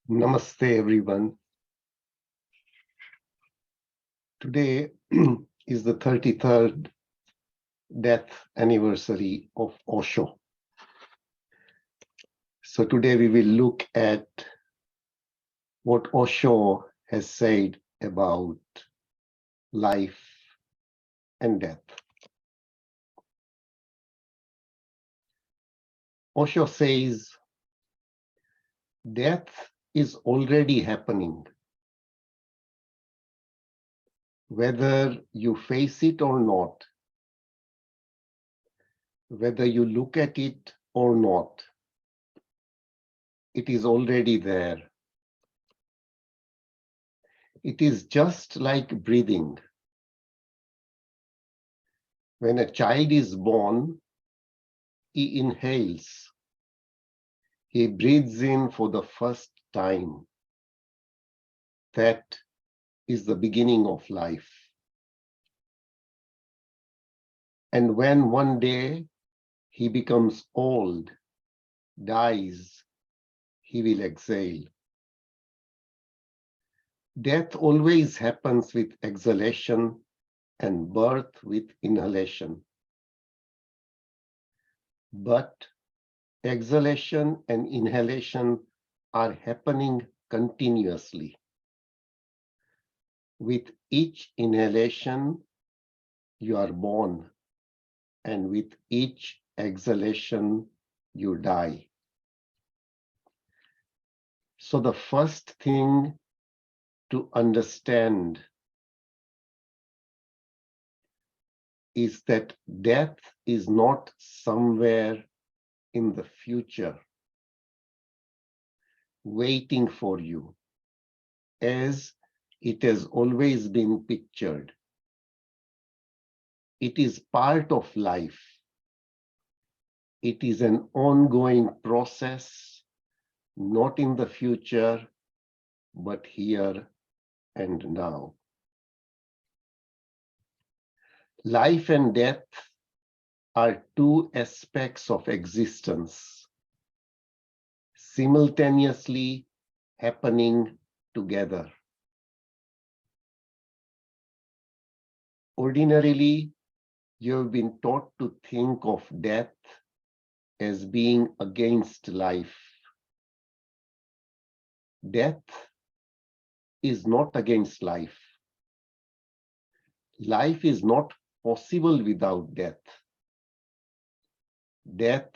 Namaste, everyone. Today is the 33rd death anniversary of Osho. So today we will look at what Osho has said about life and death. Osho says death is already happening. Whether you face it or not, whether you look at it or not, it is already there. It is just like breathing. When a child is born, he inhales. He breathes in for the first time. That is the beginning of life. And when one day he becomes old, dies, he will exhale. Death always happens with exhalation and birth with inhalation. But exhalation and inhalation are happening continuously. With each inhalation, you are born, and with each exhalation, you die. So the first thing to understand is that death is not somewhere in the future waiting for you, as it has always been pictured. It is part of life. It is an ongoing process, not in the future, but here and now. Life and death are two aspects of existence, simultaneously happening together. Ordinarily, you have been taught to think of death as being against life. Death is not against life. Life is not possible without death. Death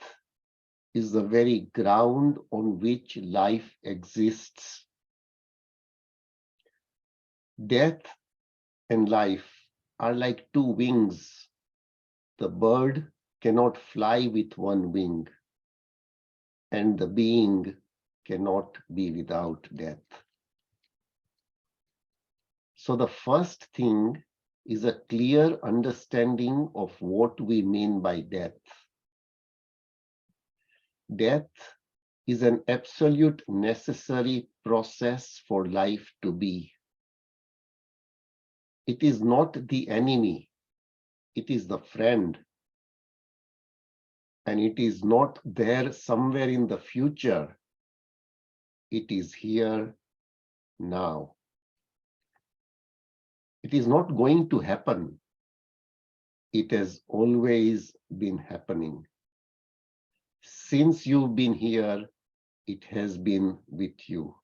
is the very ground on which life exists. Death and life are like two wings. The bird cannot fly with one wing, and the being cannot be without death. So the first thing is a clear understanding of what we mean by death. Death is an absolute necessary process for life to be. It is not the enemy, it is the friend. And it is not there somewhere in the future. It is here now. It is not going to happen. It has always been happening. Since you've been here, it has been with you.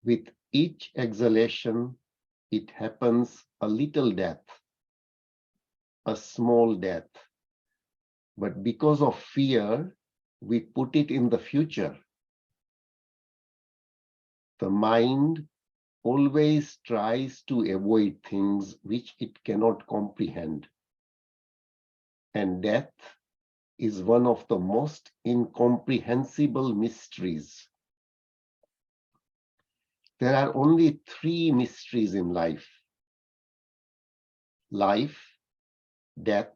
With each exhalation, it happens a little death, a small death. But because of fear, we put it in the future. The mind always tries to avoid things which it cannot comprehend. And death is one of the most incomprehensible mysteries. There are only three mysteries in life: life, death,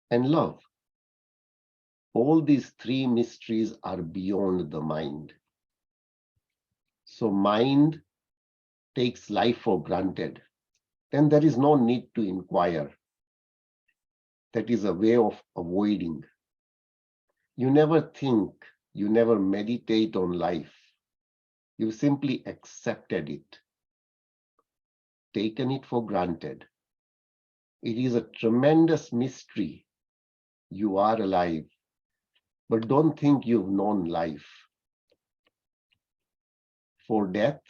and love. All these three mysteries are beyond the mind. So mind takes life for granted. Then there is no need to inquire. That is a way of avoiding. You never think, you never meditate on life. You simply accepted it, taken it for granted. It is a tremendous mystery. You are alive, but don't think you've known life. For death,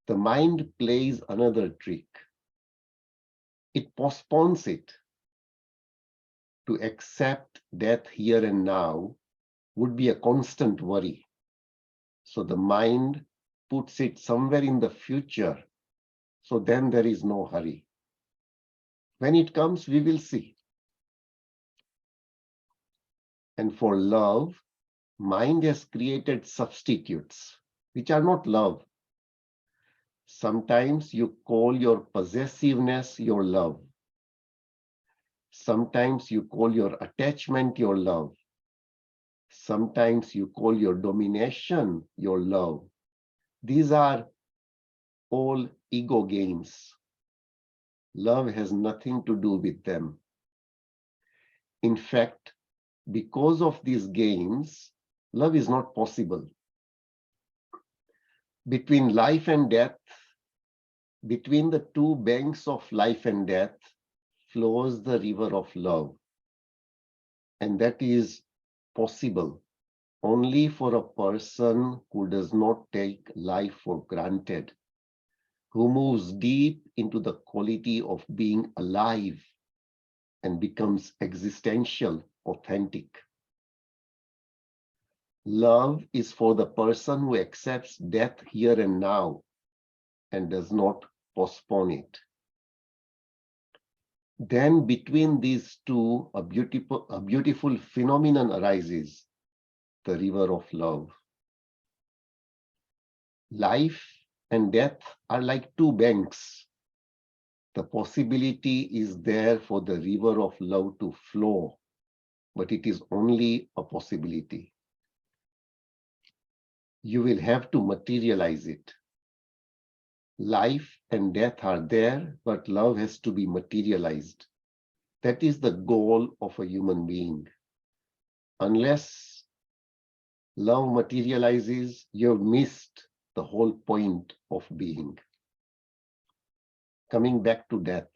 the mind plays another trick. It postpones it. To accept death here and now would be a constant worry. So the mind puts it somewhere in the future. So then there is no hurry. When it comes, we will see. And for love, mind has created substitutes, which are not love. Sometimes you call your possessiveness your love. Sometimes you call your attachment your love. Sometimes you call your domination your love. These are all ego games. Love has nothing to do with them. In fact, because of these games, love is not possible. Between life and death, between the two banks of life and death, flows the river of love. And that is possible only for a person who does not take life for granted, who moves deep into the quality of being alive and becomes existential, authentic. Love is for the person who accepts death here and now and does not postpone it. Then between these two, a beautiful phenomenon arises, the river of love. Life and death are like two banks. The possibility is there for the river of love to flow, but it is only a possibility. You will have to materialize it. Life and death are there, but love has to be materialized. That is the goal of a human being. Unless love materializes, you've missed the whole point of being. Coming back to death.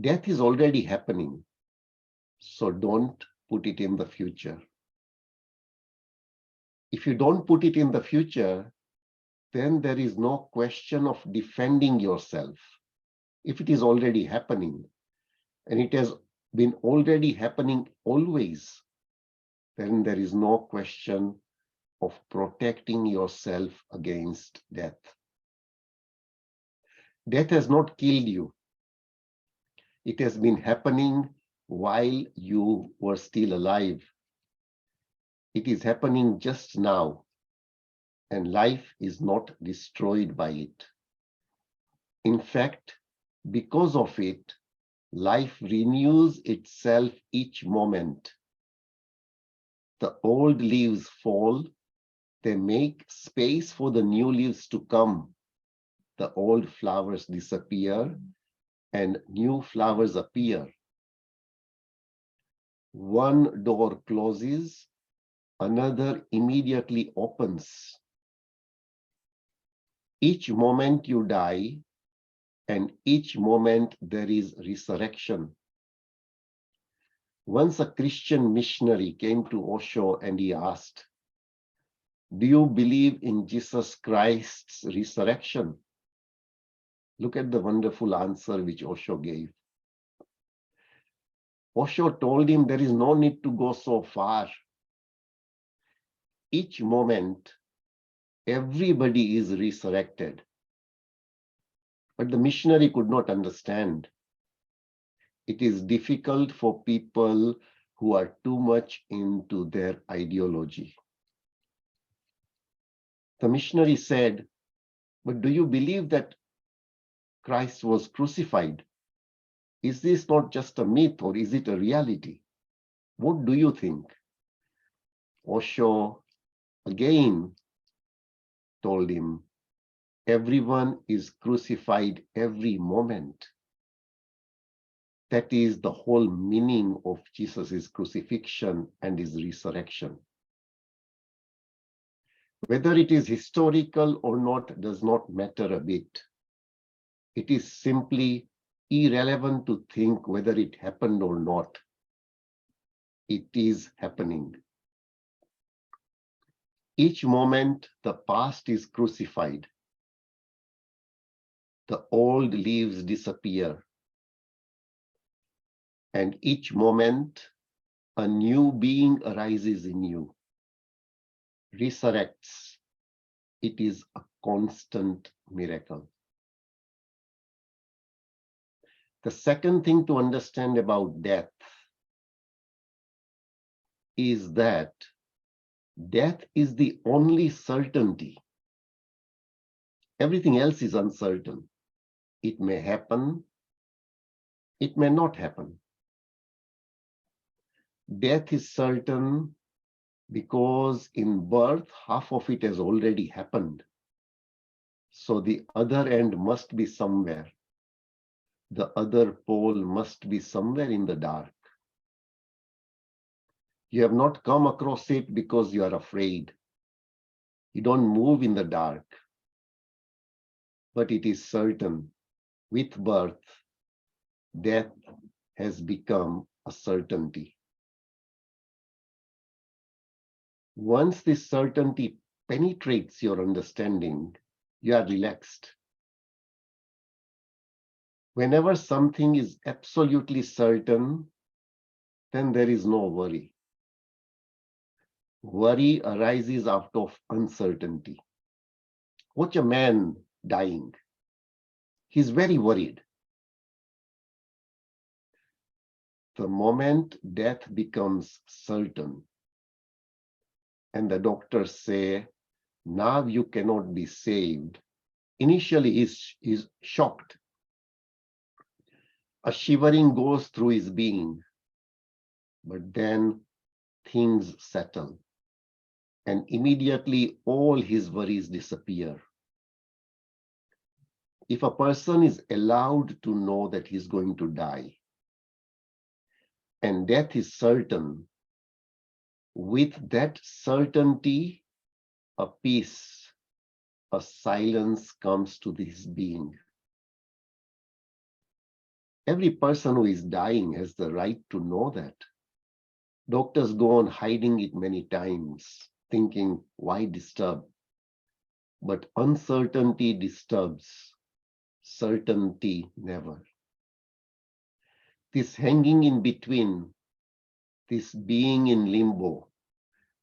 Death is already happening, so don't put it in the future. If you don't put it in the future, then there is no question of defending yourself. If it is already happening, and it has been already happening always, then there is no question of protecting yourself against death. Death has not killed you. It has been happening while you were still alive. It is happening just now, and life is not destroyed by it. In fact, because of it, life renews itself each moment. The old leaves fall, they make space for the new leaves to come. The old flowers disappear and new flowers appear. One door closes, another immediately opens. Each moment you die, and each moment there is resurrection. Once a Christian missionary came to Osho and he asked, "Do you believe in Jesus Christ's resurrection?" Look at the wonderful answer which Osho gave. Osho told him there is no need to go so far. Each moment, everybody is resurrected. But the missionary could not understand. It is difficult for people who are too much into their ideology. The missionary said, "But do you believe that Christ was crucified? Is this not just a myth, or is it a reality? What do you think?" Osho again told him, "Everyone is crucified every moment." That is the whole meaning of Jesus' crucifixion and his resurrection. Whether it is historical or not does not matter a bit. It is simply irrelevant to think whether it happened or not. It is happening. Each moment, the past is crucified. The old leaves disappear. And each moment, a new being arises in you, resurrects. It is a constant miracle. The second thing to understand about death is that death is the only certainty. Everything else is uncertain. It may happen, it may not happen. Death is certain because in birth, half of it has already happened. So the other end must be somewhere. The other pole must be somewhere in the dark. You have not come across it because you are afraid. You don't move in the dark. But it is certain, with birth, death has become a certainty. Once this certainty penetrates your understanding, you are relaxed. Whenever something is absolutely certain, then there is no worry. Worry arises out of uncertainty. Watch a man dying. He's very worried. The moment death becomes certain, and the doctors say, now you cannot be saved, initially he's shocked. A shivering goes through his being, but then things settle, and immediately all his worries disappear. If a person is allowed to know that he's going to die, and death is certain, with that certainty, a peace, a silence comes to his being. Every person who is dying has the right to know that. Doctors go on hiding it many times, thinking, why disturb? But uncertainty disturbs, certainty never. This hanging in between, this being in limbo,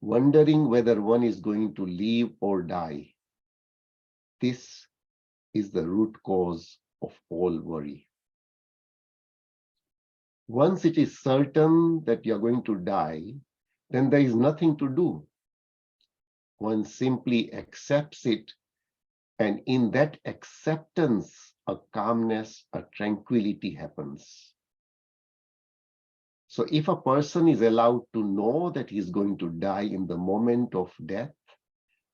wondering whether one is going to live or die, this is the root cause of all worry. Once it is certain that you're going to die, then there is nothing to do. One simply accepts it, and in that acceptance, a calmness, a tranquility happens. So if a person is allowed to know that he's going to die in the moment of death,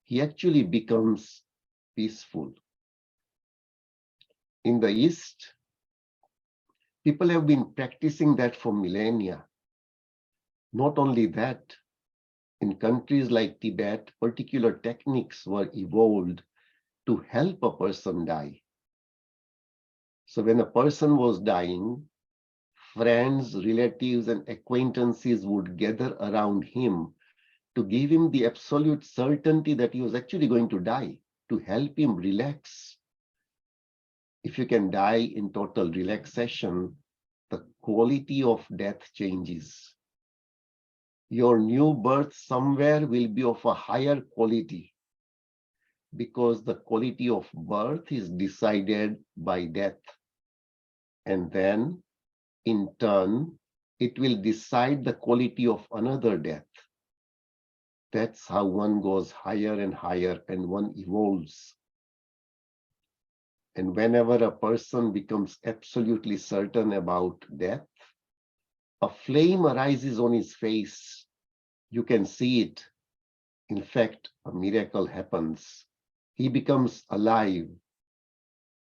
he actually becomes peaceful. In the East, people have been practicing that for millennia. Not only that, in countries like Tibet, particular techniques were evolved to help a person die. So when a person was dying, friends, relatives, and acquaintances would gather around him to give him the absolute certainty that he was actually going to die, to help him relax. If you can die in total relaxation, the quality of death changes. Your new birth somewhere will be of a higher quality because the quality of birth is decided by death. And then, in turn, it will decide the quality of another death. That's how one goes higher and higher and one evolves. And whenever a person becomes absolutely certain about death, a flame arises on his face. You can see it. In fact, a miracle happens. He becomes alive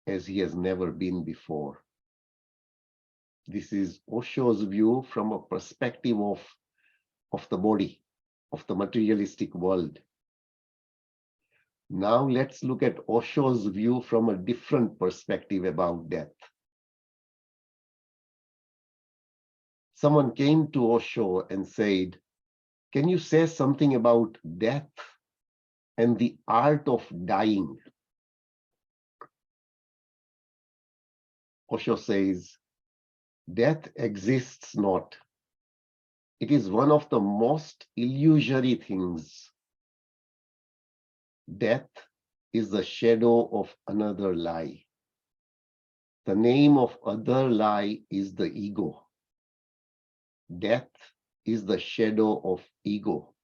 as he has never been before. This is Osho's view from a perspective of the body, of the materialistic world. Now let's look at Osho's view from a different perspective about death. Someone came to Osho and said, "Can you say something about death and the art of dying?" Osho says, "Death exists not. It is one of the most illusory things. Death is the shadow of another lie. The name of other lie is the ego. Death is the shadow of ego.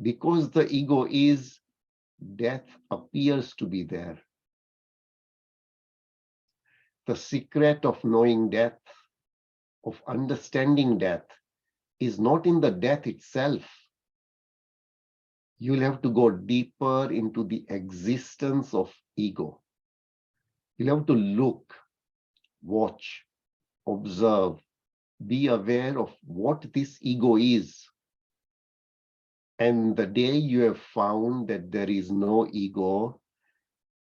Because the ego is, death appears to be there. The secret of knowing death, of understanding death, is not in the death itself. You'll have to go deeper into the existence of ego. You'll have to look, watch, observe, be aware of what this ego is. And the day you have found that there is no ego,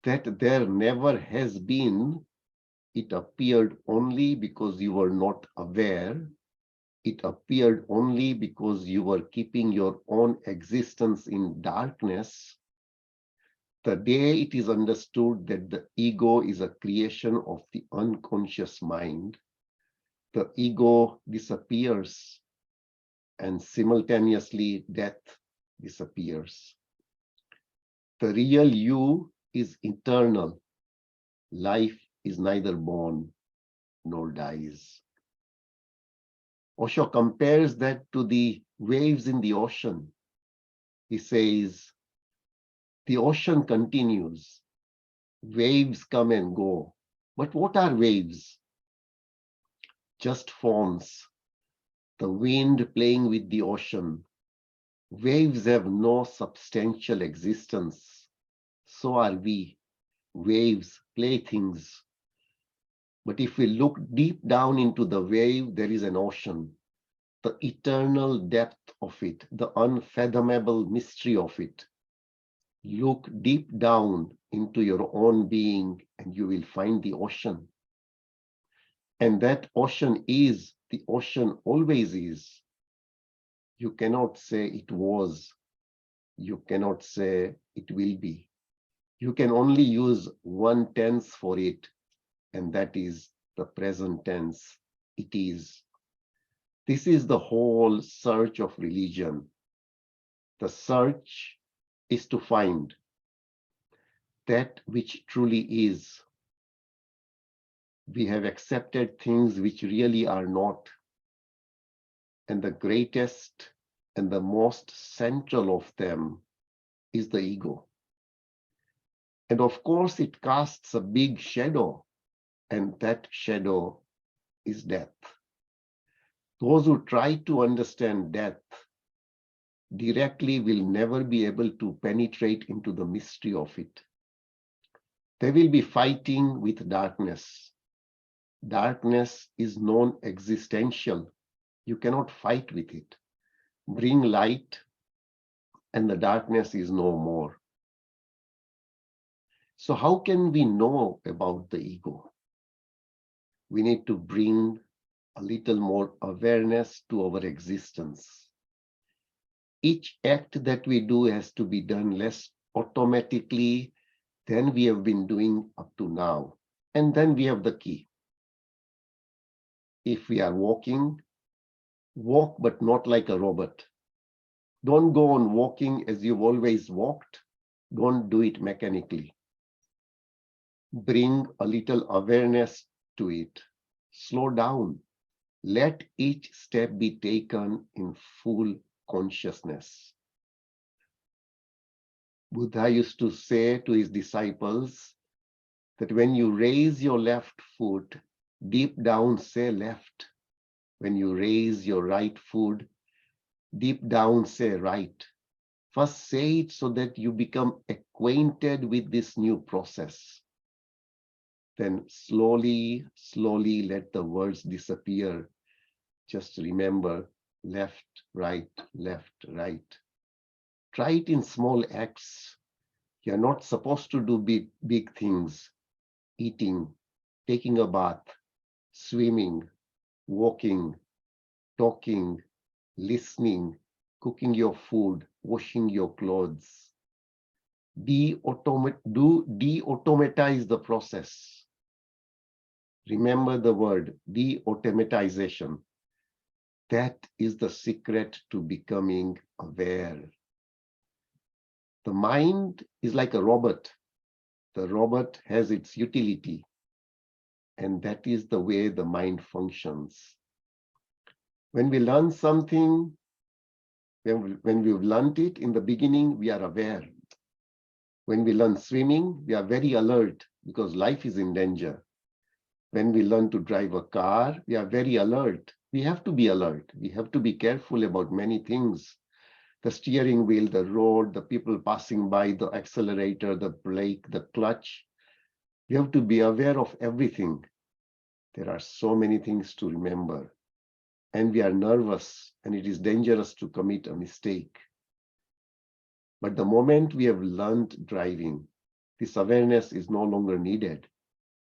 that there never has been, it appeared only because you were not aware. It appeared only because you were keeping your own existence in darkness. The day it is understood that the ego is a creation of the unconscious mind, the ego disappears and simultaneously death disappears. The real you is eternal. Life is neither born nor dies. Osho compares that to the waves in the ocean. He says, the ocean continues. Waves come and go. But what are waves? Just forms. The wind playing with the ocean. Waves have no substantial existence. So are we. Waves, playthings. But if we look deep down into the wave, there is an ocean. The eternal depth of it, the unfathomable mystery of it. Look deep down into your own being and you will find the ocean. And that ocean is, the ocean always is. You cannot say it was. You cannot say it will be. You can only use one tense for it, and that is the present tense. It is. This is the whole search of religion. The search is to find that which truly is. We have accepted things which really are not. And the greatest and the most central of them is the ego. And of course, it casts a big shadow, and that shadow is death. Those who try to understand death directly will never be able to penetrate into the mystery of it. They will be fighting with darkness. Darkness is non-existential. You cannot fight with it. Bring light, and the darkness is no more. So how can we know about the ego? We need to bring a little more awareness to our existence. Each act that we do has to be done less automatically than we have been doing up to now. And then we have the key. If we are walking, walk but not like a robot. Don't go on walking as you've always walked. Don't do it mechanically. Bring a little awareness to it. Slow down. Let each step be taken in full consciousness. Buddha used to say to his disciples that when you raise your left foot, deep down say left. When you raise your right foot, deep down say right. First say it so that you become acquainted with this new process. Then slowly, slowly let the words disappear. Just remember left, right, left, right. Try it in small acts. You're not supposed to do big things, eating, taking a bath, swimming, walking, talking, listening, cooking your food, washing your clothes. De-automatize the process. Remember the word de-automatization. That is the secret to becoming aware. The mind is like a robot. The robot has its utility, and that is the way the mind functions. When we learn something, when we've learned it in the beginning, we are aware. When we learn swimming, we are very alert because life is in danger. When we learn to drive a car, we are very alert. We have to be alert. We have to be careful about many things. The steering wheel, the road, the people passing by, the accelerator, the brake, the clutch. We have to be aware of everything. There are so many things to remember. And we are nervous, and it is dangerous to commit a mistake. But the moment we have learned driving, this awareness is no longer needed.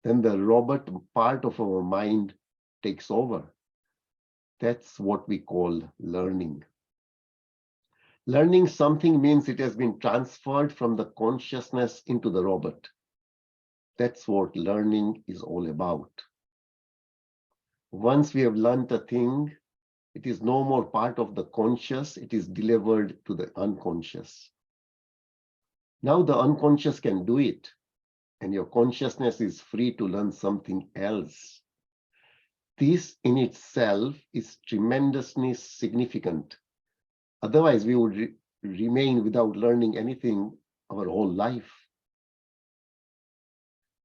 Then the robot part of our mind takes over. That's what we call learning. Learning something means it has been transferred from the consciousness into the robot. That's what learning is all about. Once we have learned a thing, it is no more part of the conscious, it is delivered to the unconscious. Now the unconscious can do it, and your consciousness is free to learn something else. This in itself is tremendously significant. Otherwise, we would remain without learning anything our whole life.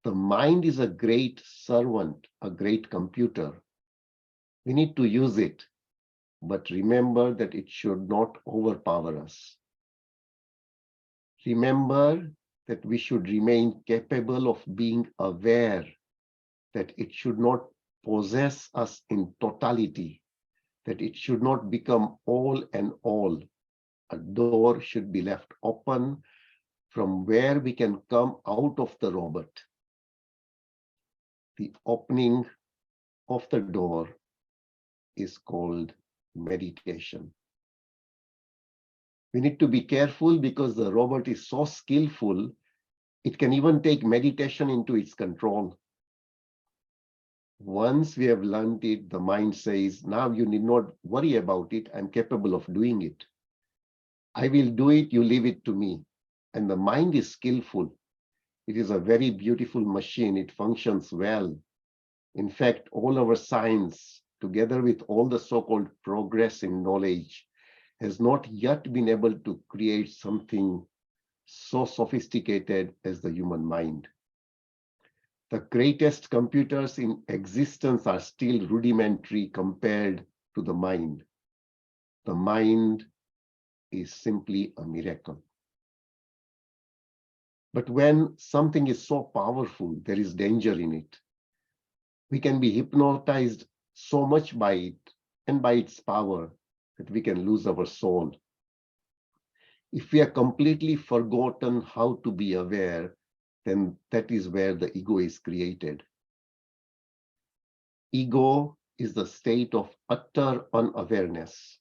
The mind is a great servant, a great computer. We need to use it, but remember that it should not overpower us. Remember that we should remain capable of being aware, that it should not possess us in totality, that it should not become all and all. A door should be left open from where we can come out of the robot. The opening of the door is called meditation. We need to be careful because the robot is so skillful, it can even take meditation into its control. Once we have learned it, the mind says, now you need not worry about it. I'm capable of doing it. I will do it, you leave it to me. And the mind is skillful. It is a very beautiful machine. It functions well. In fact, all our science, together with all the so-called progress in knowledge, has not yet been able to create something so sophisticated as the human mind. The greatest computers in existence are still rudimentary compared to the mind. The mind is simply a miracle. But when something is so powerful, there is danger in it. We can be hypnotized so much by it and by its power that we can lose our soul. If we are completely forgotten how to be aware, then that is where the ego is created. Ego is the state of utter unawareness.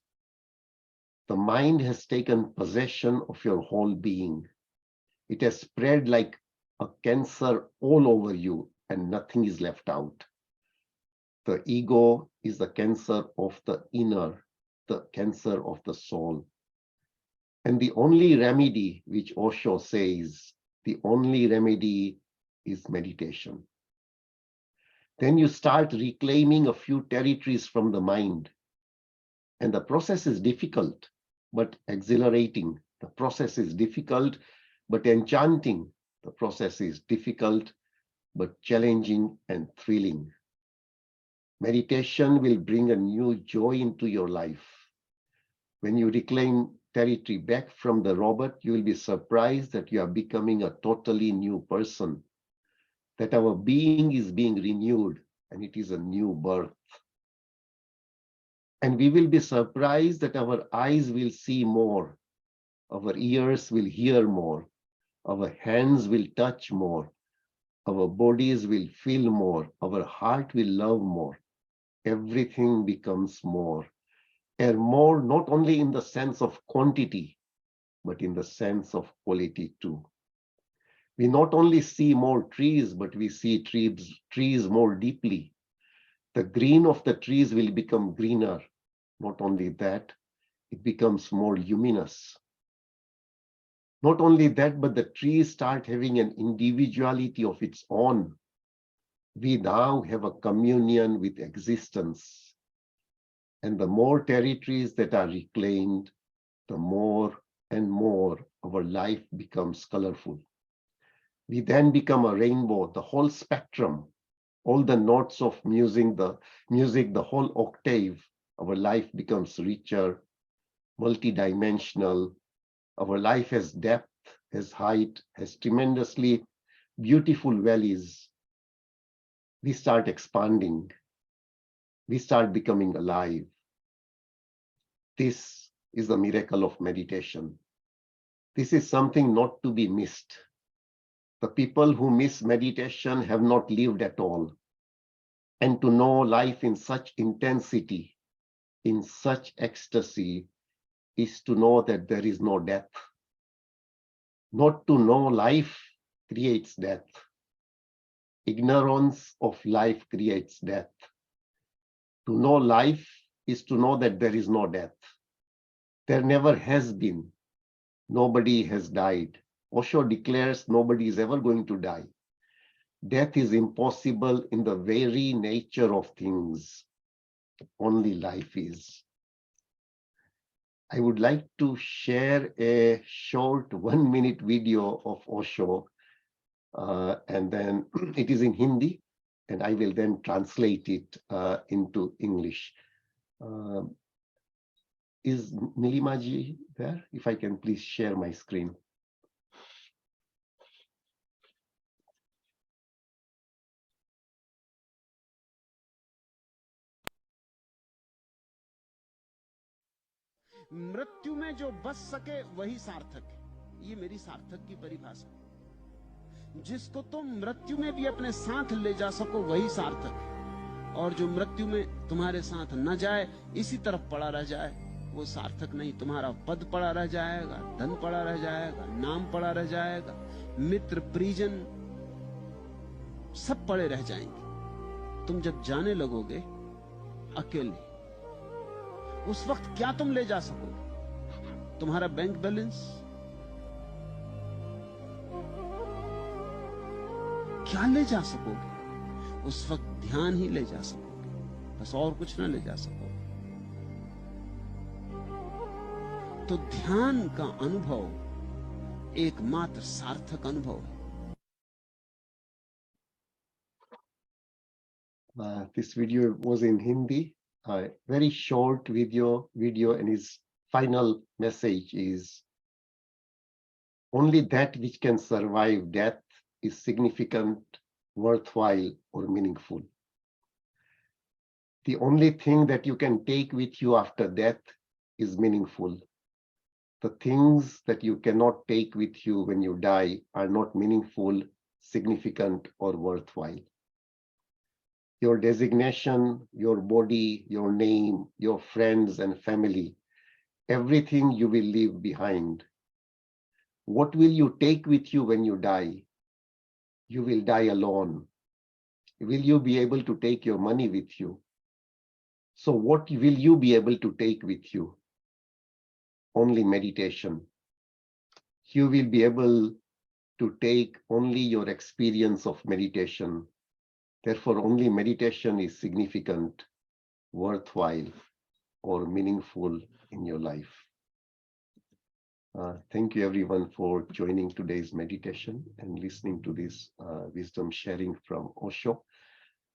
The mind has taken possession of your whole being. It has spread like a cancer all over you, and nothing is left out. The ego is the cancer of the inner, the cancer of the soul. And the only remedy, which Osho says, the only remedy is meditation. Then you start reclaiming a few territories from the mind. And the process is difficult, but exhilarating. The process is difficult, but enchanting. The process is difficult, but challenging and thrilling. Meditation will bring a new joy into your life. When you reclaim territory back from the robot, you will be surprised that you are becoming a totally new person, that our being is being renewed, and it is a new birth. And we will be surprised that our eyes will see more, our ears will hear more, Our hands will touch more. Our bodies will feel more. Our heart will love more. Everything becomes more. And more not only in the sense of quantity, but in the sense of quality too. We not only see more trees, but we see trees more deeply. The green of the trees will become greener. Not only that, it becomes more luminous. Not only that, but the trees start having an individuality of its own. We now have a communion with existence. And the more territories that are reclaimed, the more and more our life becomes colorful. We then become a rainbow, the whole spectrum, all the notes of music, the whole octave. Our life becomes richer, multidimensional. Our life has depth, has height, has tremendously beautiful valleys. We start expanding. We start becoming alive. This is the miracle of meditation. This is something not to be missed. The people who miss meditation have not lived at all. And to know life in such intensity, in such ecstasy, is to know that there is no death. Not to know life creates death. Ignorance of life creates death. To know life is to know that there is no death. There never has been. Nobody has died. Osho declares nobody is ever going to die. Death is impossible in the very nature of things. Only life is. I would like to share a short 1-minute video of Osho, and then it is in Hindi, and I will then translate it into English. Is Nilima ji there? If I can please share my screen. मृत्यु में जो बच सके वही सार्थक है, ये मेरी सार्थक की परिभाषा। जिसको तुम मृत्यु में भी अपने साथ ले जा सको वही सार्थक है, और जो मृत्यु में तुम्हारे साथ न जाए, इसी तरफ पड़ा रह जाए, वो सार्थक नहीं। तुम्हारा पद पड़ा रह जाएगा, धन पड़ा रह जाएगा, नाम पड़ा रह जाएगा, मित्र परिजन सब पड़े रह जाएंगे। तुम जब जाने लगोगे अकेले, उस वक्त क्या तुम ले जा सकोगे? तुम्हारा बैंक बैलेंस? क्या ले जा सकोगे? उस वक्त ध्यान ही ले जा सकोगे, बस और कुछ ना ले जा सकोगे। तो ध्यान का अनुभव एकमात्र सार्थक अनुभव है। This video was in Hindi. Very short video, and his final message is: only that which can survive death is significant, worthwhile, or meaningful. The only thing that you can take with you after death is meaningful. The things that you cannot take with you when you die are not meaningful, significant, or worthwhile. Your designation, your body, your name, your friends and family, everything you will leave behind. What will you take with you when you die? You will die alone. Will you be able to take your money with you? So what will you be able to take with you? Only meditation. You will be able to take only your experience of meditation. Therefore, only meditation is significant, worthwhile, or meaningful in your life. Thank you everyone for joining today's meditation and listening to this wisdom sharing from Osho.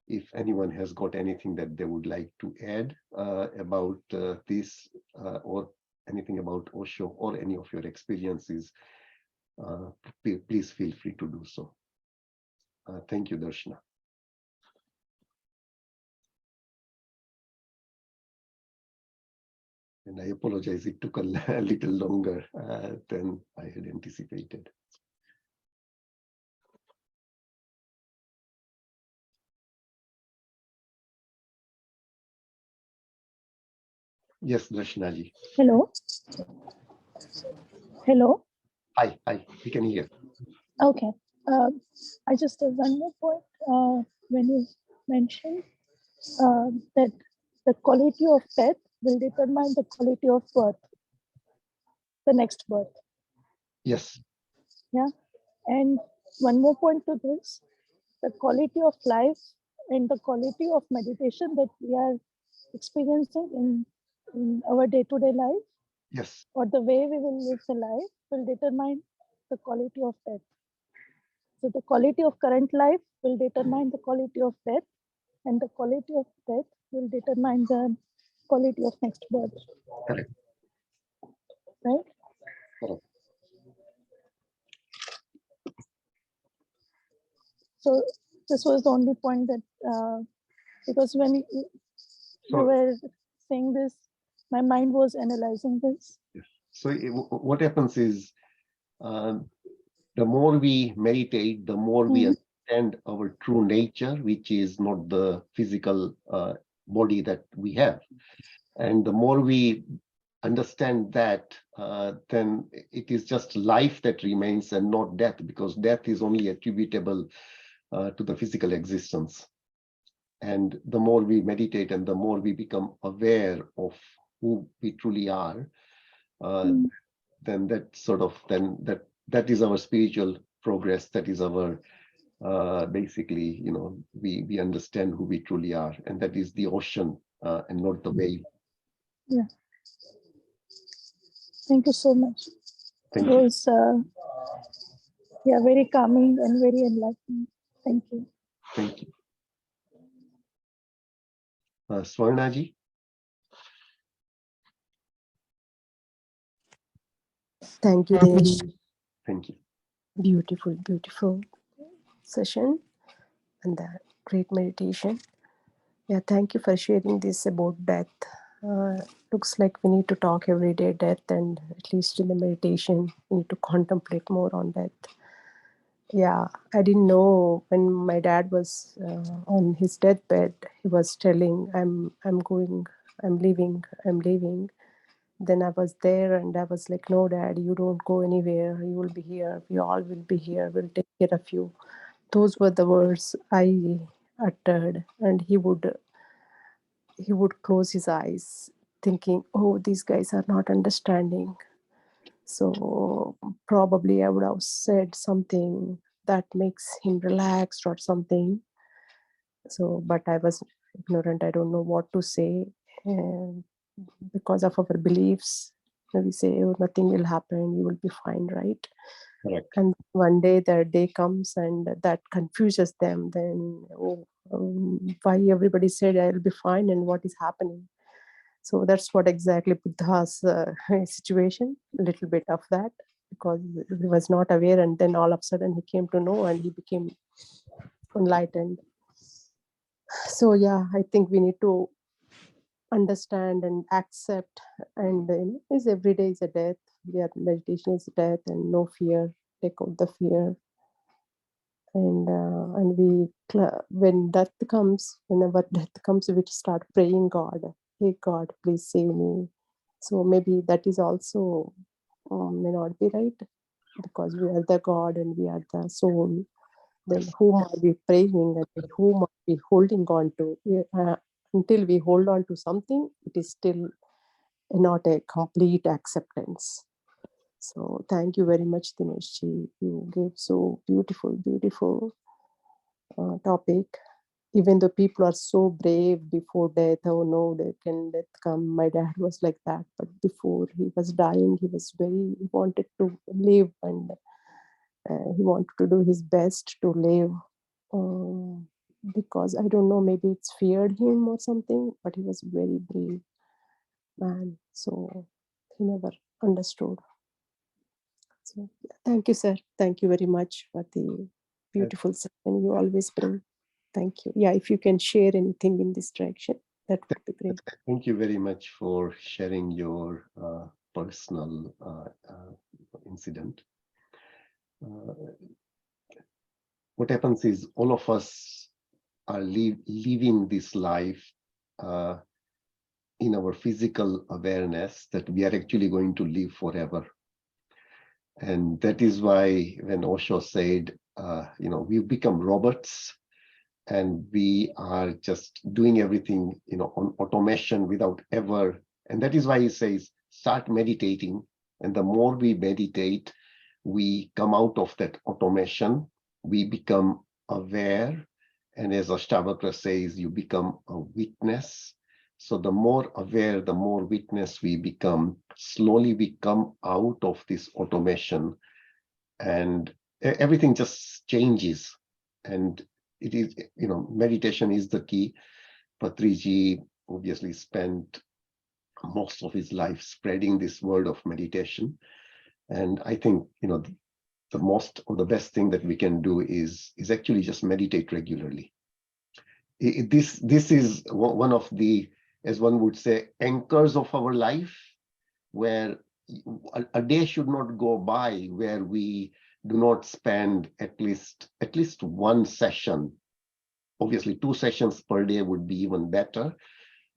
If anyone has got anything that they would like to add about this or anything about Osho or any of your experiences, please feel free to do so. Thank you, Darshana. And I apologize, it took a little longer than I had anticipated. Yes, Darshanaji. Hello. Hello. Hi, we can hear. Okay. I just have one more point. When you mentioned that the quality of death will determine the quality of birth, the next birth. Yes, Yeah. And one more point to this, the quality of life and the quality of meditation that we are experiencing in our day-to-day life, yes, or the way we will live the life, will determine the quality of death. So the quality of current life will determine the quality of death, and the quality of death will determine the quality of next birth. correct, Right? correct. So this was the only point that because when you So, were saying this, my mind was analyzing this. what happens is, um, the more we meditate, the more we Mm, understand our true nature, which is not the physical body that we have. And the more we understand that, then it is just life that remains and not death, because death is only attributable to the physical existence. And the more we meditate and the more we become aware of who we truly are, uh, mm, then that is our spiritual progress. That is our basically, we understand who we truly are, and that is the ocean and not the wave. yeah. Thank you so much. It Thank you. was yeah, very calming and very enlightening. Thank you. Thank you. Swarnaji. Thank you, Dinesh. Thank you. Beautiful, beautiful session and that great meditation. Yeah, thank you for sharing this about death. Looks like we need to talk every day death, and at least in the meditation, we need to contemplate more on death. Yeah, I didn't know when my dad was on his deathbed. He was telling, I'm going, I'm leaving, I'm leaving." Then I was there and I was like, "No, Dad, you don't go anywhere. You will be here. We all will be here. We'll take care of you." Those were the words I uttered, and he would close his eyes, thinking, "Oh, these guys are not understanding." So probably I would have said something that makes him relaxed or something. So, but I was ignorant. I don't know what to say. And because of our beliefs, we say, "Oh, nothing will happen. You will be fine," right? Correct. And one day the day comes and that confuses them. Then, oh, why everybody said I'll be fine and what is happening? So that's what exactly Buddha's situation, a little bit of that, because he was not aware, and then all of a sudden he came to know and he became enlightened. So yeah, I think we need to understand and accept, and is every day is a death. Yeah, meditation is death, and no fear. Take out the fear, and when death comes, whenever death comes, we start praying God, "Hey God, please save me." So maybe that is also may not be right, because we are the God and we are the soul. Then Yes. whom are we praying and whom are we holding on to? Until we hold on to something, it is still not a complete acceptance. So thank you very much, Dinesh ji. You gave so beautiful topic. Even though people are so brave before death, "Oh no, they can death come." My dad was like that, but before he was dying, he wanted to live, and he wanted to do his best to live. Because I don't know, maybe it's feared him or something, but he was very brave man. So he never understood. So yeah, thank you, sir. Thank you very much for the Uh, beautiful session you always bring. Thank you. Yeah, if you can share anything in this direction, that would be great. Thank you very much for sharing your personal incident. Uh, what happens is all of us are living this life uh, in our physical awareness that we are actually going to live forever. And that is why when Osho said, we've become robots and we are just doing everything, on automation without ever. And that is why he says, start meditating. And the more we meditate, we come out of that automation, we become aware. And as Ashtavakra says, you become a witness. So the more aware, the more witness we become, slowly we come out of this automation and everything just changes. And it is, meditation is the key. Patriji obviously spent most of his life spreading this word of meditation. And I think, the most or the best thing that we can do is actually just meditate regularly. This is one of the, as one would say, anchors of our life, where a day should not go by where we do not spend at least one session. Obviously 2 sessions per day would be even better,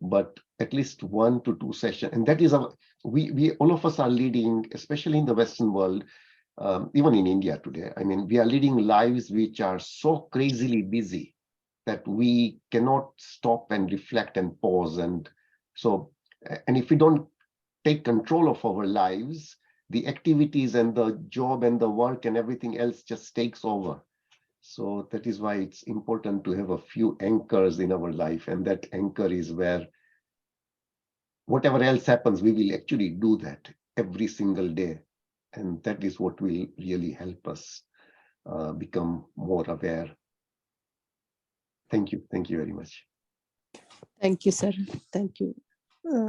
but at least 1 to 2 sessions. And that is we all of us are leading, especially in the Western world, even in India today. I mean, we are leading lives which are so crazily busy that we cannot stop and reflect and pause. And if we don't take control of our lives, the activities and the job and the work and everything else just takes over. So that is why it's important to have a few anchors in our life. And that anchor is where whatever else happens, we will actually do that every single day. And that is what will really help us become more aware. Thank you. Thank you very much. Thank you, sir. Thank you.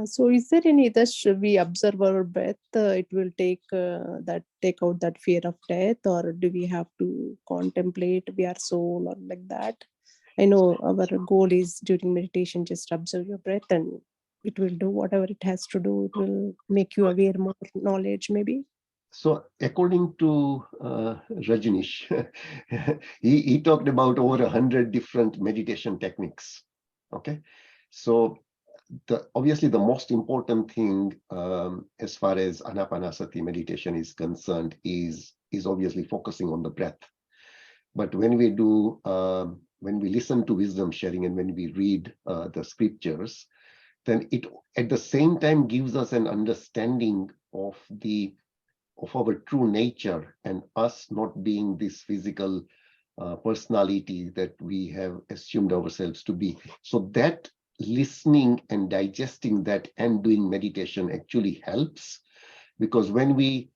So is there any other, should we observe our breath? It will take out that fear of death, or do we have to contemplate we are soul or like that? I know our goal is during meditation, just observe your breath and it will do whatever it has to do. It will make you aware, more knowledge maybe. So according to Rajneesh, he talked about over 100 different meditation techniques. Okay, so obviously the most important thing as far as Anapanasati meditation is concerned is obviously focusing on the breath. But when we do, when we listen to wisdom sharing and when we read the scriptures, then it at the same time gives us an understanding of our true nature and us not being this physical personality that we have assumed ourselves to be. So that listening and digesting that and doing meditation actually helps, because when we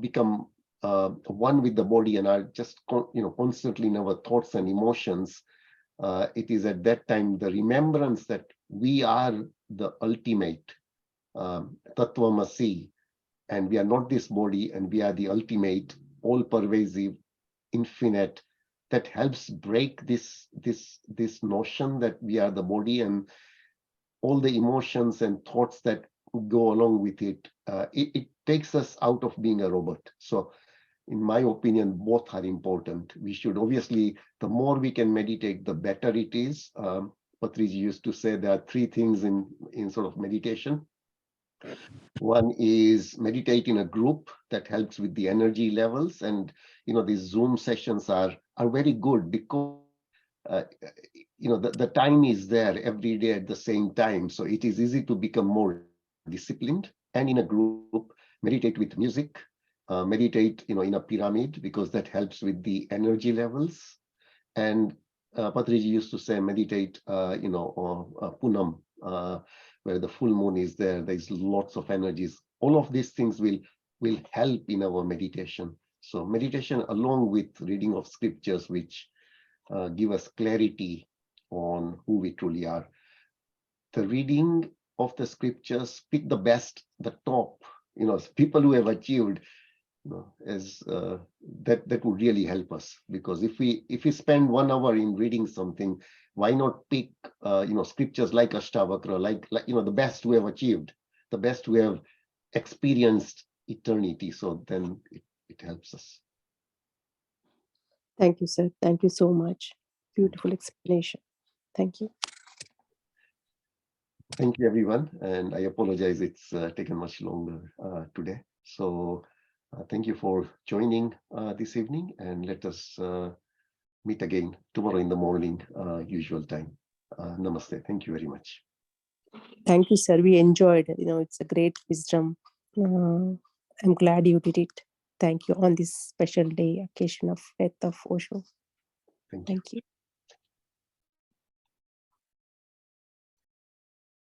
become one with the body and are just constantly in our thoughts and emotions, it is at that time the remembrance that we are the ultimate Tattvamasi, and we are not this body, and we are the ultimate, all-pervasive, infinite, that helps break this notion that we are the body and all the emotions and thoughts that go along with it. It takes us out of being a robot. So in my opinion, both are important. We should obviously, the more we can meditate, the better it is. Patriji used to say there are 3 things in sort of meditation. One is meditate in a group that helps with the energy levels, and these Zoom sessions are very good because the time is there every day at the same time, so it is easy to become more disciplined. And in a group, meditate with music, meditate in a pyramid, because that helps with the energy levels. And Patriji used to say meditate Punam, where the full moon is there's lots of energies. All of these things will help in our meditation. So meditation along with reading of scriptures, which give us clarity on who we truly are. The reading of the scriptures, pick the best, the top, people who have achieved, as that would really help us. Because if we spend 1 hour in reading something, why not pick scriptures like Ashtavakra, like the best who have achieved, the best who have experienced eternity. So then it helps us. Thank you, sir. Thank you so much. Beautiful explanation. Thank you. Thank you, everyone. And I apologize, it's taken much longer today. So thank you for joining this evening, and let us meet again tomorrow in the morning, usual time. Namaste. Thank you very much. Thank you, sir. We enjoyed. It's a great wisdom. I'm glad you did it. Thank you on this special day, occasion of death of Osho. Thank you. Thank you.